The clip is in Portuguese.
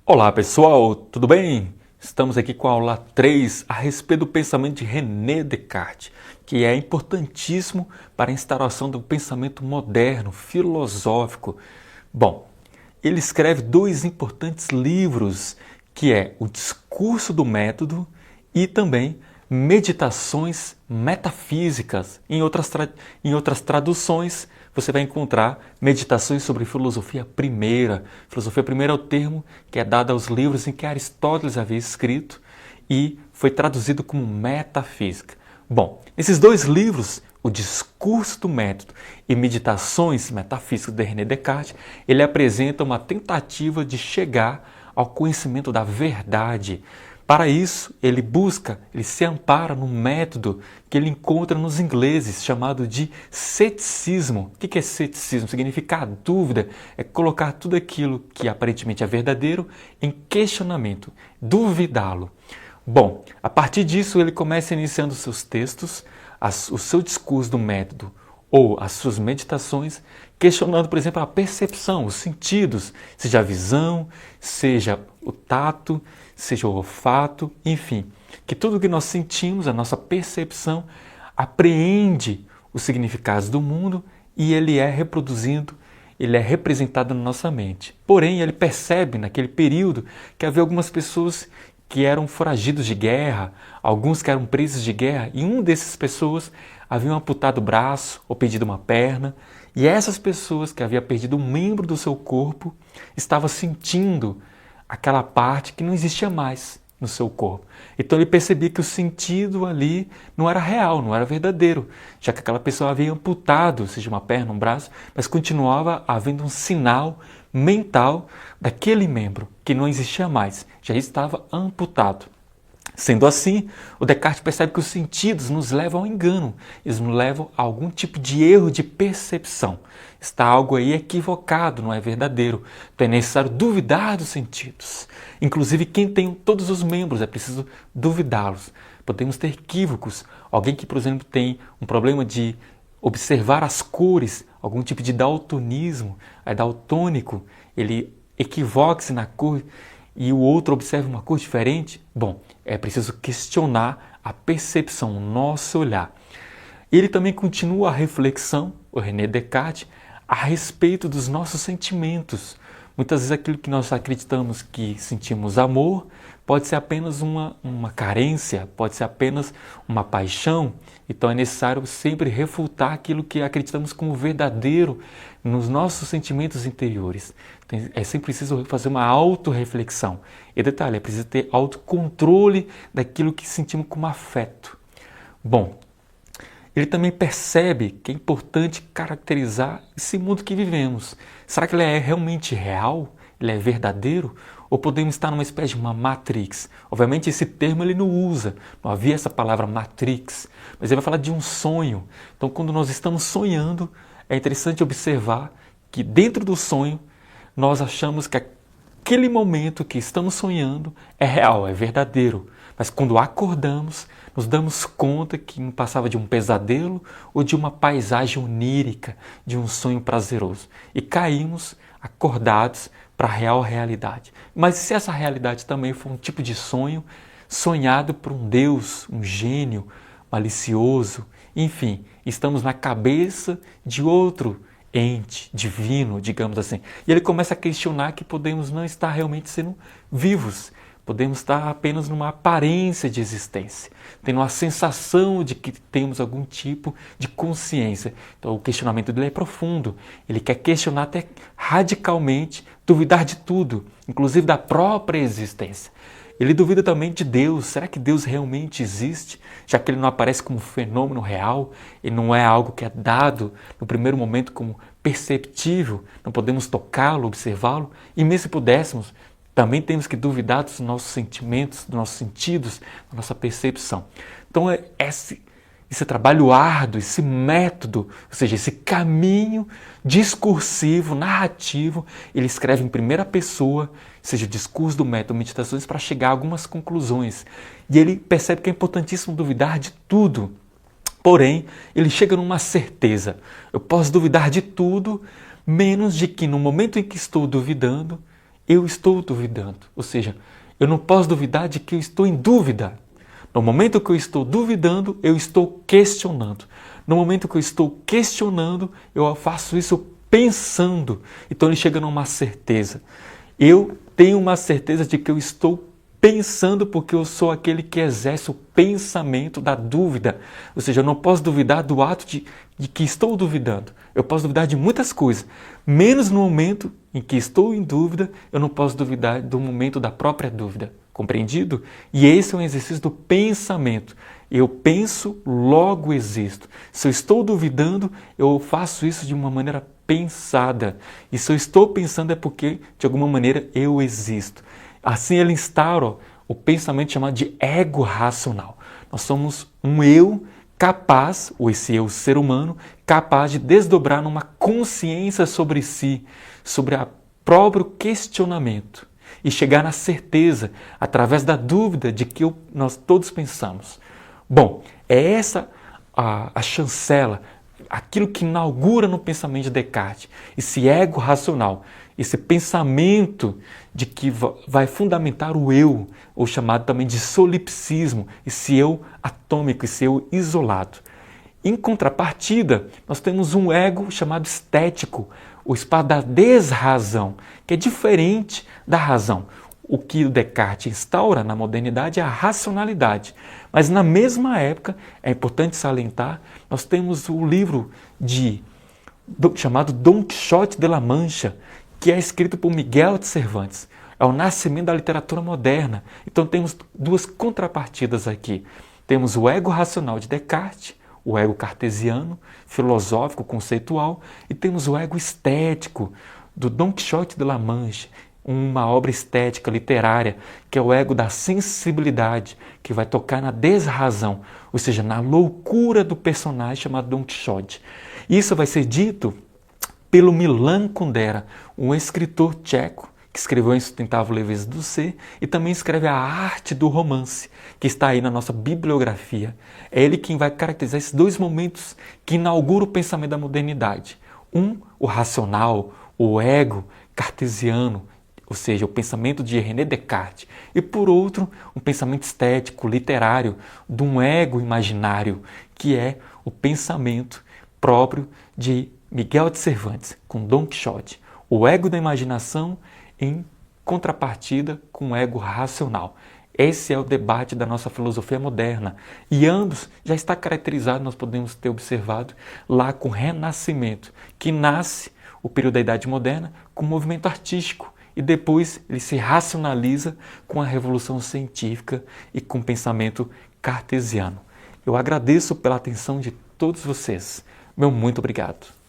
Olá pessoal, tudo bem? Estamos aqui com a aula 3 a respeito do pensamento de René Descartes, que é importantíssimo para a instauração do pensamento moderno, filosófico. Bom, ele escreve dois importantes livros, que é O Discurso do Método e também Meditações Metafísicas. Em outras traduções, você vai encontrar Meditações sobre Filosofia Primeira. Filosofia Primeira é o termo que é dado aos livros em que Aristóteles havia escrito e foi traduzido como Metafísica. Bom, esses dois livros, O Discurso do Método e Meditações Metafísicas de René Descartes, ele apresenta uma tentativa de chegar ao conhecimento da verdade. Para isso, ele se ampara no método que ele encontra nos ingleses, chamado de ceticismo. O que é ceticismo? Significa a dúvida, é colocar tudo aquilo que aparentemente é verdadeiro em questionamento, duvidá-lo. Bom, a partir disso ele começa iniciando seus textos, o seu discurso do método ou as suas meditações, questionando, por exemplo, a percepção, os sentidos, seja a visão, seja o tato, seja o olfato, enfim, que tudo que nós sentimos, a nossa percepção, apreende os significados do mundo e ele é representado na nossa mente. Porém, ele percebe naquele período que havia algumas pessoas que eram foragidos de guerra, alguns que eram presos de guerra, e um dessas pessoas haviam amputado o braço ou perdido uma perna, e essas pessoas que haviam perdido um membro do seu corpo estavam sentindo aquela parte que não existia mais no seu corpo. Então ele percebia que o sentido ali não era real, não era verdadeiro, já que aquela pessoa havia amputado, seja uma perna, um braço, mas continuava havendo um sinal mental daquele membro que não existia mais, já estava amputado. Sendo assim, o Descartes percebe que os sentidos nos levam ao engano, eles nos levam a algum tipo de erro de percepção. Está algo aí equivocado, não é verdadeiro. Então é necessário duvidar dos sentidos. Inclusive quem tem todos os membros, é preciso duvidá-los. Podemos ter equívocos. Alguém que, por exemplo, tem um problema de observar as cores, algum tipo de daltonismo, é daltônico, ele equivoca-se na cor e o outro observa uma cor diferente, bom, é preciso questionar a percepção, o nosso olhar. Ele também continua a reflexão, o René Descartes, a respeito dos nossos sentimentos. Muitas vezes aquilo que nós acreditamos que sentimos amor pode ser apenas uma carência, pode ser apenas uma paixão. Então é necessário sempre refutar aquilo que acreditamos como verdadeiro nos nossos sentimentos interiores. É sempre preciso fazer uma autorreflexão. E detalhe, é preciso ter autocontrole daquilo que sentimos como afeto. Bom, ele também percebe que é importante caracterizar esse mundo que vivemos. Será que ele é realmente real? Ele é verdadeiro? Ou podemos estar numa espécie de uma matrix? Obviamente esse termo ele não usa, não havia essa palavra matrix, mas ele vai falar de um sonho. Então quando nós estamos sonhando, é interessante observar que dentro do sonho nós achamos que aquele momento que estamos sonhando é real, é verdadeiro. Mas quando acordamos, nos damos conta que não passava de um pesadelo ou de uma paisagem onírica, de um sonho prazeroso. E caímos acordados para a real realidade. Mas se essa realidade também for um tipo de sonho, sonhado por um Deus, um gênio malicioso, enfim, estamos na cabeça de outro ente divino, digamos assim. E ele começa a questionar que podemos não estar realmente sendo vivos. Podemos estar apenas numa aparência de existência, tendo a sensação de que temos algum tipo de consciência. Então o questionamento dele é profundo. Ele quer questionar até radicalmente, duvidar de tudo, inclusive da própria existência. Ele duvida também de Deus. Será que Deus realmente existe? Já que ele não aparece como fenômeno real, ele não é algo que é dado no primeiro momento como perceptível, não podemos tocá-lo, observá-lo, e mesmo se pudéssemos, também temos que duvidar dos nossos sentimentos, dos nossos sentidos, da nossa percepção. Então, esse trabalho árduo, esse método, ou seja, esse caminho discursivo, narrativo, ele escreve em primeira pessoa, seja o discurso do método Meditações, para chegar a algumas conclusões. E ele percebe que é importantíssimo duvidar de tudo. Porém, ele chega numa certeza. Eu posso duvidar de tudo, menos de que no momento em que estou duvidando, eu estou duvidando. Ou seja, eu não posso duvidar de que eu estou em dúvida. No momento que eu estou duvidando, eu estou questionando. No momento que eu estou questionando, eu faço isso pensando. Então ele chega numa certeza. Eu tenho uma certeza de que eu estou pensando porque eu sou aquele que exerce o pensamento da dúvida. Ou seja, eu não posso duvidar do ato de que estou duvidando. Eu posso duvidar de muitas coisas, menos no momento em que estou em dúvida, eu não posso duvidar do momento da própria dúvida. Compreendido? E esse é um exercício do pensamento. Eu penso, logo existo. Se eu estou duvidando, eu faço isso de uma maneira pensada. E se eu estou pensando é porque, de alguma maneira, eu existo. Assim ele instaura o pensamento chamado de ego racional. Nós somos um eu capaz, ou esse eu ser humano, capaz de desdobrar numa consciência sobre si, sobre o próprio questionamento e chegar na certeza, através da dúvida de que nós todos pensamos. Bom, é essa a chancela, aquilo que inaugura no pensamento de Descartes, esse ego racional, esse pensamento de que vai fundamentar o eu, ou chamado também de solipsismo, esse eu atômico, esse eu isolado. Em contrapartida, nós temos um ego chamado estético, o espaço da desrazão, que é diferente da razão. O que o Descartes instaura na modernidade é a racionalidade. Mas na mesma época, é importante salientar, nós temos o livro chamado Dom Quixote de la Mancha, que é escrito por Miguel de Cervantes. É o nascimento da literatura moderna. Então temos duas contrapartidas aqui. Temos o ego racional de Descartes, o ego cartesiano, filosófico, conceitual, e temos o ego estético do Dom Quixote de la Mancha, uma obra estética, literária, que é o ego da sensibilidade, que vai tocar na desrazão, ou seja, na loucura do personagem chamado Dom Quixote. Isso vai ser dito pelo Milan Kundera, um escritor tcheco, que escreveu A Insustentável Leveza do Ser e também escreve A Arte do Romance, que está aí na nossa bibliografia. É ele quem vai caracterizar esses dois momentos que inauguram o pensamento da modernidade. Um, o racional, o ego cartesiano, ou seja, o pensamento de René Descartes. E por outro, um pensamento estético, literário, de um ego imaginário, que é o pensamento próprio de Miguel de Cervantes, com Dom Quixote. O ego da imaginação em contrapartida com o ego racional. Esse é o debate da nossa filosofia moderna. E ambos já está caracterizado, nós podemos ter observado, lá com o Renascimento, que nasce o período da Idade Moderna com o movimento artístico e depois ele se racionaliza com a Revolução Científica e com o pensamento cartesiano. Eu agradeço pela atenção de todos vocês. Meu muito obrigado.